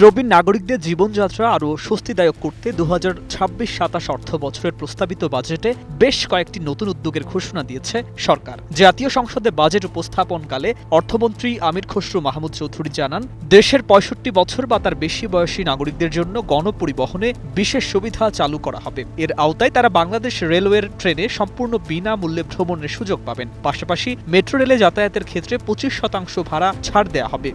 প্রবীণ নাগরিকদের জীবনযাত্রা আরও স্বস্তিদায়ক করতে 2026-27 অর্থ বছরের প্রস্তাবিত বাজেটে বেশ কয়েকটি নতুন উদ্যোগের ঘোষণা দিয়েছে সরকার। জাতীয় সংসদে বাজেট উপস্থাপনকালে অর্থমন্ত্রী আমির খসরু মাহমুদ চৌধুরী জানান, দেশের 65 বছর বা তার বেশি বয়সী নাগরিকদের জন্য গণপরিবহনে বিশেষ সুবিধা চালু করা হবে। এর আওতায় তারা বাংলাদেশ রেলওয়ের ট্রেনে সম্পূর্ণ বিনামূল্যে ভ্রমণের সুযোগ পাবেন। পাশাপাশি মেট্রো রেলে যাতায়াতের ক্ষেত্রে 25% ভাড়া ছাড় দেওয়া হবে।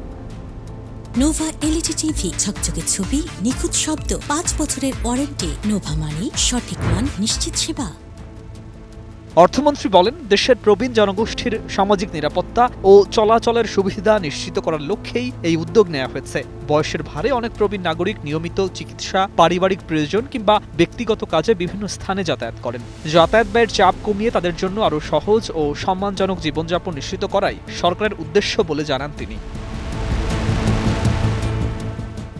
নোভা এলইডি টিভি, ঝকঝকে ছবি, নিখুঁত শব্দ, 5 বছরের ওয়ারেন্টি। নোভা মানে সঠিক মান, নিশ্চিত সেবা। অর্থমন্ত্রী বলেন, দেশের প্রবীণ জনগোষ্ঠীর সামাজিক নিরাপত্তা ও চলাচলের সুবিধা নিশ্চিত করার লক্ষ্যেই এই উদ্যোগ নেওয়া হয়েছে। বয়সের ভারে অনেক প্রবীণ নাগরিক নিয়মিত চিকিৎসা, পারিবারিক প্রয়োজন কিংবা ব্যক্তিগত কাজে বিভিন্ন স্থানে যাতায়াত করেন। যাতায়াত ব্যয়ের চাপ কমিয়ে তাদের জন্য আরও সহজ ও সম্মানজনক জীবনযাপন নিশ্চিত করাই সরকারের উদ্দেশ্য বলে জানান তিনি।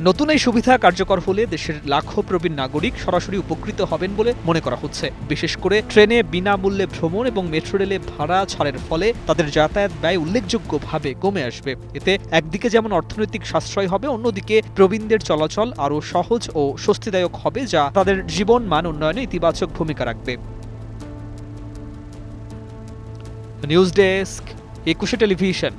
নতুন এই সুবিধা কার্যকর হলে দেশের লাখো প্রবীণ নাগরিক সরাসরি উপকৃত হবেন বলে মনে করা হচ্ছে। বিশেষ করে ট্রেনে বিনামূল্যে ভ্রমণ এবং মেট্রো রেলে ভাড়া ছাড়ের ফলে তাদের যাতায়াত ব্যয় উল্লেখযোগ্যভাবে কমে আসবে। এতে একদিকে যেমন অর্থনৈতিক সাশ্রয় হবে, অন্যদিকে প্রবীণদের চলাচল আরও সহজ ও স্বস্তিদায়ক হবে, যা তাদের জীবন মান উন্নয়নে ইতিবাচক ভূমিকা রাখবে। News desk, 21 television.